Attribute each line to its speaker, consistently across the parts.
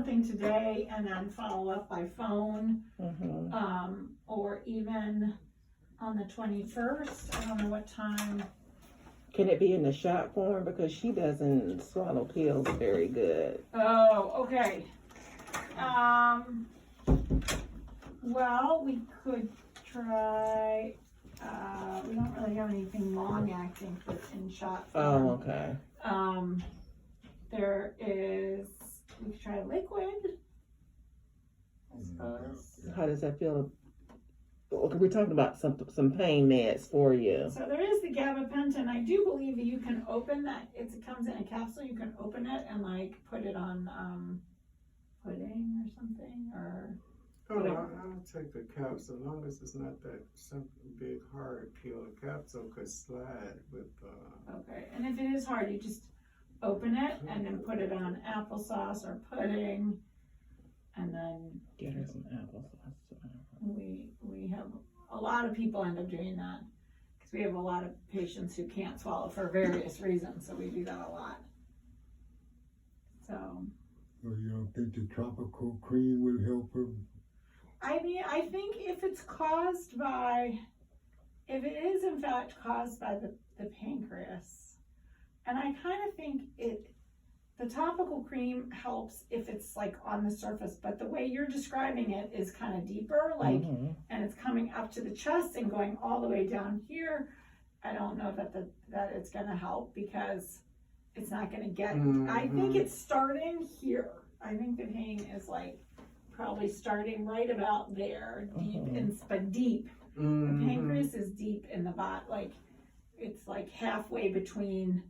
Speaker 1: something today and then follow up by phone, or even on the 21st. I don't know what time.
Speaker 2: Can it be in the shot form? Because she doesn't swallow pills very good.
Speaker 1: Oh, okay. Well, we could try, we don't really have anything long acting for in shot form.
Speaker 2: Oh, okay.
Speaker 1: There is, we could try liquid, I suppose.
Speaker 2: How does that feel? Okay, we're talking about some pain meds for you.
Speaker 1: So there is the gabapentin. I do believe that you can open that. It comes in a capsule. You can open it and like put it on pudding or something, or.
Speaker 3: Oh, I'll take the capsule as long as it's not that something big hard pill. A capsule could slide with.
Speaker 1: Okay, and if it is hard, you just open it and then put it on applesauce or pudding, and then
Speaker 2: Get her some applesauce.
Speaker 1: we have a lot of people end up doing that because we have a lot of patients who can't swallow for various reasons, so we do that a lot. So.
Speaker 4: Well, you don't think the tropical cream will help her?
Speaker 1: I mean, I think if it is in fact caused by the pancreas, and I kind of think the topical cream helps if it's like on the surface, but the way you're describing it is kind of deeper, like, and it's coming up to the chest and going all the way down here. I don't know that it's gonna help because it's not gonna get, I think it's starting here. I think the pain is like, probably starting right about there, but deep. The pancreas is deep in the bot, like it's like halfway between.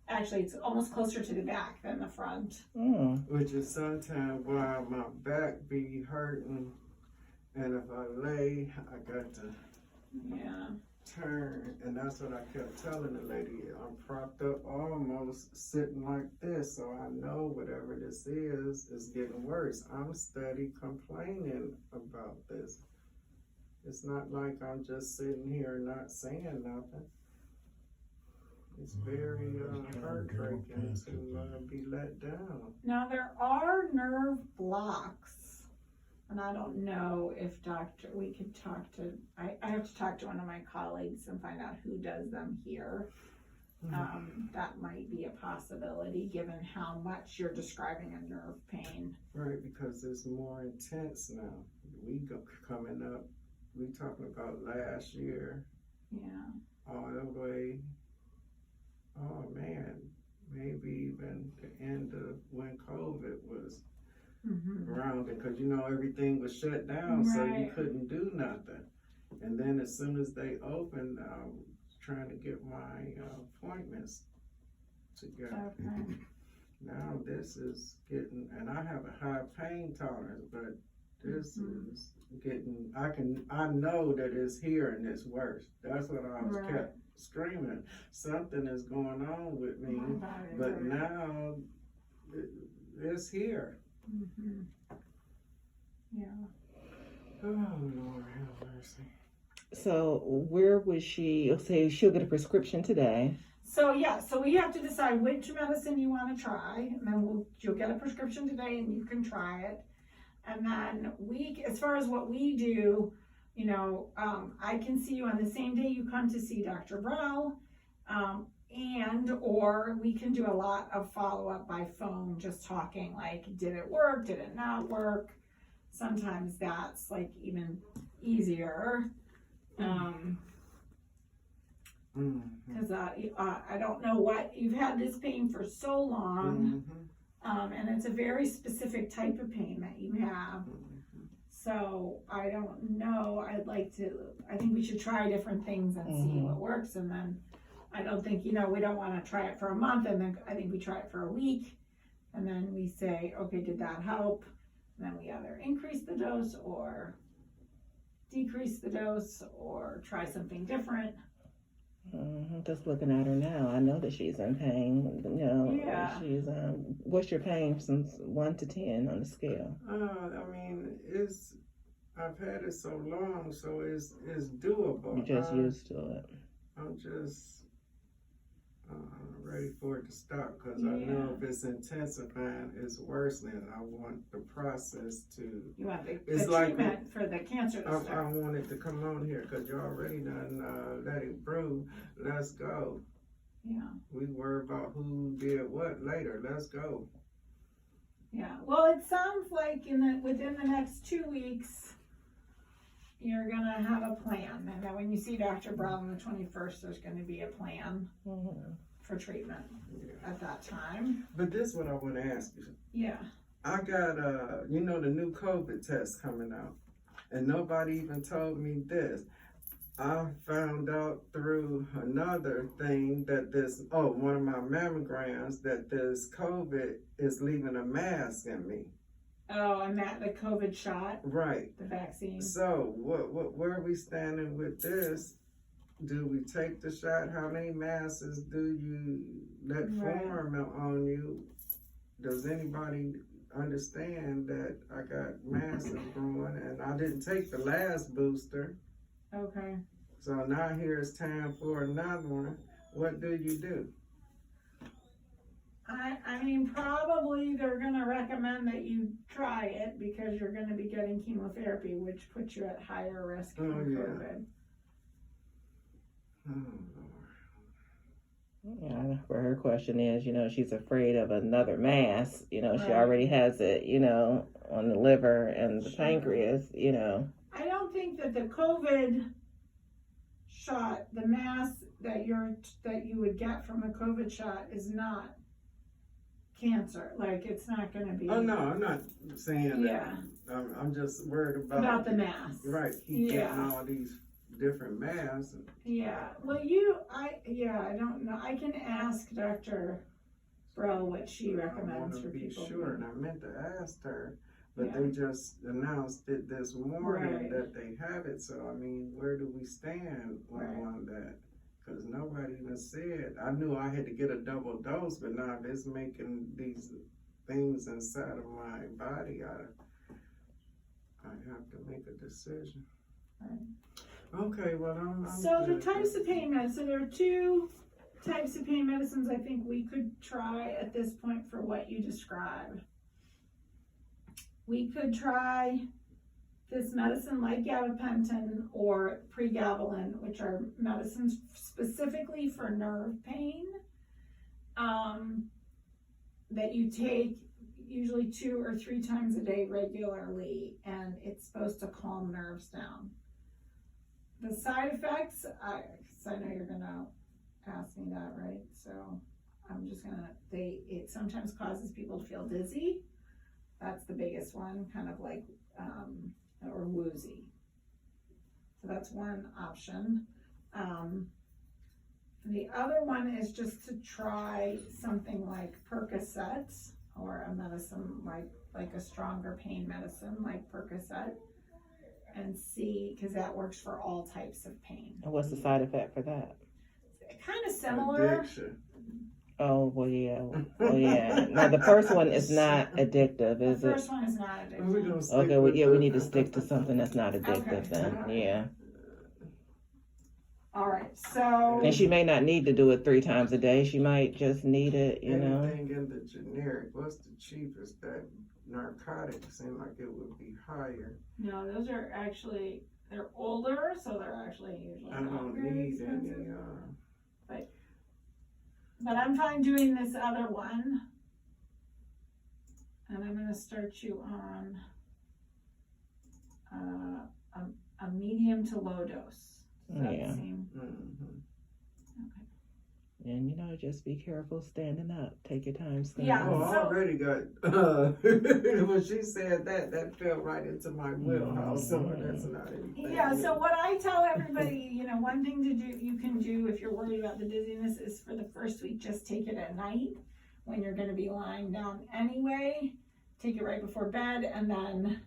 Speaker 1: Actually, it's almost closer to the back than the front.
Speaker 3: Which is sometimes why my back be hurting, and if I lay, I got to turn, and that's what I kept telling the lady. I'm propped up, almost sitting like this, so I know whatever this is getting worse. I'm steady complaining about this. It's not like I'm just sitting here not saying nothing. It's very heartbreaking to be let down.
Speaker 1: Now there are nerve blocks, and I don't know if we could talk to, I have to talk to one of my colleagues and find out who does them here. That might be a possibility given how much you're describing a nerve pain.
Speaker 3: Right, because it's more intense now. Coming up, we talking about last year.
Speaker 1: Yeah.
Speaker 3: All the way, oh man, maybe even the end of when COVID was around, because everything was shut down, so you couldn't do nothing. And then as soon as they opened, I was trying to get my appointments together.
Speaker 1: Okay.
Speaker 3: Now this is getting, and I have a high pain tolerance, but this is getting, I know that it's here and it's worse. That's what I was kept screaming. Something is going on with me, but now it's here.
Speaker 1: Yeah.
Speaker 3: Oh Lord have mercy.
Speaker 2: So where was she? Say she'll get a prescription today.
Speaker 1: So we have to decide which medicine you want to try, and then you'll get a prescription today, and you can try it. And then as far as what we do, I can see you on the same day you come to see Dr. Brow, or we can do a lot of follow-up by phone, just talking like, did it work, did it not work? Sometimes that's like even easier. Because I don't know what, you've had this pain for so long, and it's a very specific type of pain that you have. So I don't know, I think we should try different things and see what works, and then I don't think, we don't want to try it for a month, and then I think we try it for a week, and then we say, okay, did that help? And then we either increase the dose or decrease the dose or try something different.
Speaker 2: Just looking at her now, I know that she's in pain. She's what's your pain from 1 to 10 on the scale?
Speaker 3: I mean, I've had it so long, so it's doable.
Speaker 2: You're just used to it.
Speaker 3: I'm ready for it to stop, because I know if it's intensifying, it's worsening. I want the process to.
Speaker 1: You want the
Speaker 3: It's like
Speaker 1: treatment for the cancer to
Speaker 3: I
Speaker 1: start.
Speaker 3: wanted to come on here because you already done let it brew. Let's go.
Speaker 1: Yeah,
Speaker 3: We worry about who did what later. Let's go.
Speaker 1: yeah. Well, it sounds like within the next 2 weeks, you're gonna have a plan. And that when you see Dr. Brown on the 21st, there's gonna be a plan for treatment
Speaker 3: Yeah.
Speaker 1: at that time.
Speaker 3: But this is what I want to ask you.
Speaker 1: Yeah.
Speaker 3: I got the new COVID test coming out, and nobody even told me this. I found out through another thing that one of my mammograms, that this COVID is leaving a mask in me.
Speaker 1: Oh, and the COVID shot,
Speaker 3: Right.
Speaker 1: the vaccine.
Speaker 3: So where are we standing with this? Do we take the shot? How many masks do you let
Speaker 1: Right.
Speaker 3: form on you? Does anybody understand that I got masks growing and I didn't take the last booster?
Speaker 1: Okay.
Speaker 3: So now here it's time for another one. What do you do?
Speaker 1: I mean, probably they're gonna recommend that you try it because you're gonna be getting chemotherapy, which puts you at higher risk for
Speaker 3: Oh, yeah.
Speaker 1: COVID.
Speaker 3: Oh, Lord.
Speaker 2: Yeah, her question is, she's afraid of another mass. She
Speaker 1: Right.
Speaker 2: already has it, on the liver and the
Speaker 1: Sure.
Speaker 2: pancreas,
Speaker 1: I don't think that the COVID shot, the mass that you would get from a COVID shot is not cancer. Like, it's not gonna be.
Speaker 3: Oh no, I'm not saying
Speaker 1: Yeah.
Speaker 3: that. I'm just worried
Speaker 1: About the mass.
Speaker 3: Right, keep
Speaker 1: Yeah.
Speaker 3: getting all these different masks.
Speaker 1: Yeah, well, I don't know. I can ask Dr. Bro what she recommends
Speaker 3: I
Speaker 1: for
Speaker 3: want to be
Speaker 1: people.
Speaker 3: sure, and I meant to ask her, but
Speaker 1: Yeah.
Speaker 3: they just announced it this morning
Speaker 1: Right.
Speaker 3: that they have it. So I mean, where do we stand
Speaker 1: Right.
Speaker 3: on that? Because nobody even said. I knew I had to get a double dose, but now if it's making these things inside of my body, I have to make a decision.
Speaker 1: Right.
Speaker 3: Okay, well, I'm
Speaker 1: So the
Speaker 3: good.
Speaker 1: types of pain medicine, there are 2 types of pain medicines I think we could try at this point for what you described. We could try this medicine like gabapentin or pregabalin, which are medicines specifically for nerve pain, that you take usually 2 or 3 times a day regularly, and it's supposed to calm nerves down. The side effects, cause I know you're gonna ask me that, right? So I'm just gonna, it sometimes causes people to feel dizzy. That's the biggest one, kind of like, or woozy. So that's one option. The other one is just to try something like Percocet, or a medicine like a stronger pain medicine like Percocet, and see, because that works for all types of pain.
Speaker 2: And what's the side effect for that?
Speaker 1: Kind of similar.
Speaker 3: Addiction.
Speaker 2: Oh, well, yeah. Well, yeah. Now, the first one is not addictive,
Speaker 1: The
Speaker 2: is it?
Speaker 1: first one is not
Speaker 3: And we're
Speaker 1: addictive.
Speaker 3: gonna stick
Speaker 2: Okay,
Speaker 3: with
Speaker 2: we need to stick to something that's not addictive
Speaker 1: Okay.
Speaker 2: then, yeah.
Speaker 1: All right, so
Speaker 2: And she may not need to do it 3 times a day. She might just need it,
Speaker 3: Anything in the generic, what's the cheapest? That narcotic seemed like it would be higher.
Speaker 1: no, those are actually, they're older, so they're actually usually
Speaker 3: I
Speaker 1: not
Speaker 3: don't
Speaker 1: very
Speaker 3: need
Speaker 1: expensive.
Speaker 3: any,
Speaker 1: But I'm fine doing this other one. And I'm gonna start you on a medium to low dose. Does that
Speaker 2: Yeah.
Speaker 1: seem-
Speaker 3: mhm.
Speaker 2: And, just be careful standing up. Take your time standing
Speaker 1: Yeah,
Speaker 3: Oh,
Speaker 2: up.
Speaker 3: I already got, when she said that fell right into my wheelhouse, so that's not anything.
Speaker 1: Yeah, so what I tell everybody, one thing you can do if you're worried about the dizziness is for the first week, just take it at night when you're gonna be lying down anyway. Take it right before bed and then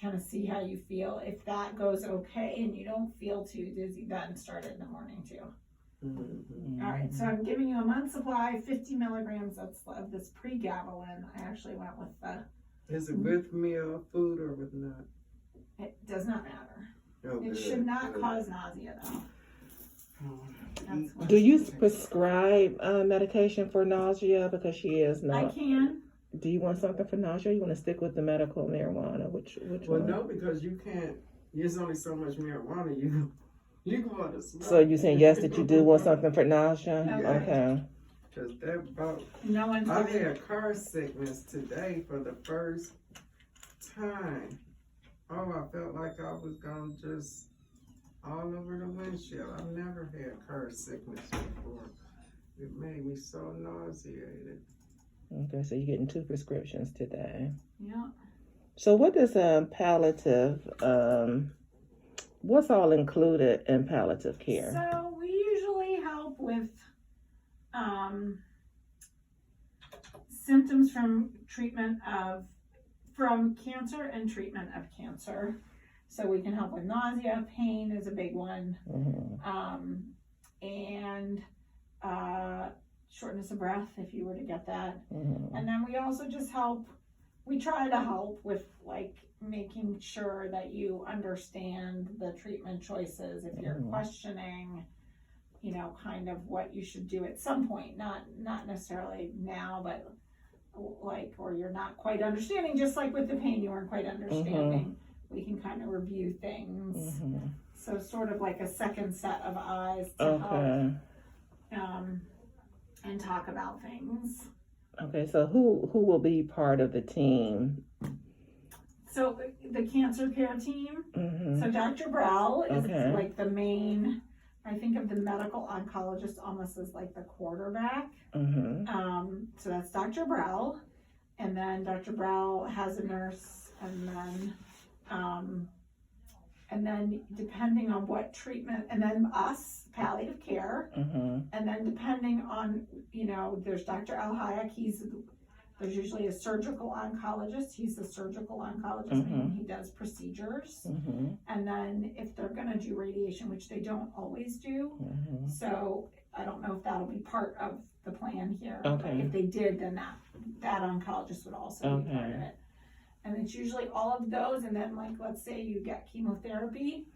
Speaker 1: kind of see how you feel. If that goes okay and you don't feel too dizzy, then start it in the morning too.
Speaker 3: Mhm.
Speaker 1: All right, so I'm giving you a month supply, 50 milligrams of this pregabalin. I actually went with
Speaker 3: Is it with meal, food, or with not?
Speaker 1: it does not matter.
Speaker 3: Oh,
Speaker 1: It
Speaker 3: good,
Speaker 1: should not
Speaker 3: good.
Speaker 1: cause nausea though. That's what-
Speaker 2: Do you prescribe medication for nausea? Because she is
Speaker 1: I
Speaker 2: not.
Speaker 1: can.
Speaker 2: Do you want something for nausea? You want to stick with the medical marijuana? Which
Speaker 3: Well,
Speaker 2: one?
Speaker 3: no, because you can't. There's only so much marijuana you can want to smoke.
Speaker 2: So you saying yes that you do want something for nausea?
Speaker 1: Okay.
Speaker 2: Okay.
Speaker 3: Cause that about.
Speaker 1: No one's
Speaker 3: I
Speaker 1: giving.
Speaker 3: had car sickness today for the first time. Oh, I felt like I was gonna just all over the windshield. I've never had car sickness before. It made me so nauseated.
Speaker 2: Okay, so you're getting 2 prescriptions today.
Speaker 1: Yeah.
Speaker 2: So what is palliative? What's all included in palliative care?
Speaker 1: So we usually help with symptoms from cancer and treatment of cancer. So we can help with nausea, pain is a big one, and shortness of breath if you were to get that. And then we also just we try to help with like making sure that you understand the treatment choices if you're questioning, you know, kind of what you should do at some point, not necessarily now, but like, or you're not quite understanding, just like with the pain you weren't quite understanding. We can kind of review things. So sort of like a second set of eyes to help and talk about things.
Speaker 2: Okay, so who will be part of the team?
Speaker 1: So the cancer care team. So Dr. Brell is like the main. I think of the medical oncologist almost as like the quarterback. So that's Dr. Brell, and then Dr. Brell has a nurse, and then depending on what treatment, and then us, palliative care, and then depending on, you know, there's Dr. Al Hayek, there's usually a surgical oncologist, he's the surgical oncologist, and he does procedures, and then if they're gonna do radiation, which they don't always do, so I don't know if that'll be part of the plan here, but if they did, then that oncologist would also be part of it. And it's usually all of those, and then like, let's say you get chemotherapy,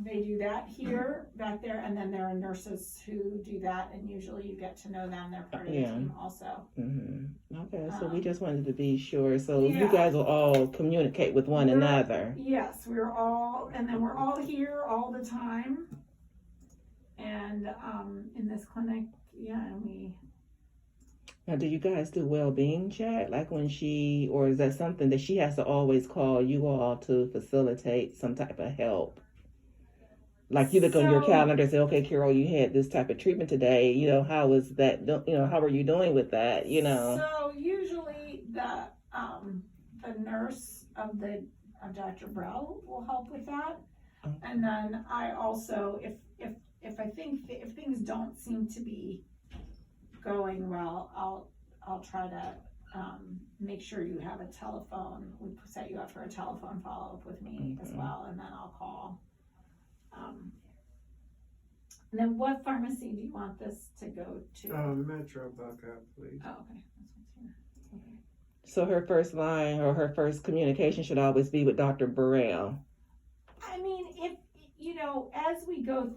Speaker 1: they do that here, back there, and then there are nurses who do that, and usually you get to know them, they're part of the team also.
Speaker 2: Okay, so we just wanted to be sure, so you guys will all communicate with one another.
Speaker 1: Yes, we're all here all the time, and in this clinic,
Speaker 2: Now, do you guys do well-being chat? Like when or is that something that she has to always call you all to facilitate some type of help? Like you look on your calendar and say, okay, Carol, you had this type of treatment today. You know, how was that? You know, how are you doing with that? You know.
Speaker 1: So usually the nurse of Dr. Brell will help with that, and then I also, if I think if things don't seem to be going well, I'll try to make sure you have a telephone. We set you up for a telephone follow-up with me as well, and then I'll call. And then what pharmacy do you want this to go to?
Speaker 3: Metro Buckeye, please.
Speaker 1: Oh, okay. This one's here. Okay.
Speaker 2: So her first line or her first communication should always be with Dr. Burrell.
Speaker 1: I mean, if, you know, as we go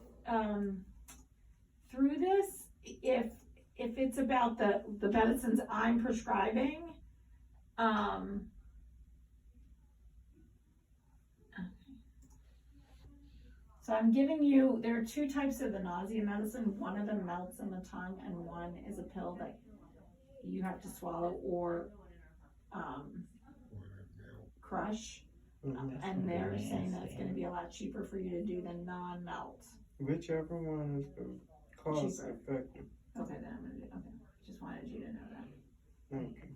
Speaker 1: through this, if it's about the medicines I'm prescribing, so I'm giving you, there are 2 types of the nausea medicine. One of them melts in the tongue, and one is a pill that you have to swallow or crush. And they're saying that it's going to be a lot cheaper for you to do than non-melt.
Speaker 3: Whichever one is the cost effective.
Speaker 1: Okay, then I'm going to do, okay. Just wanted you to know that.
Speaker 3: Okay.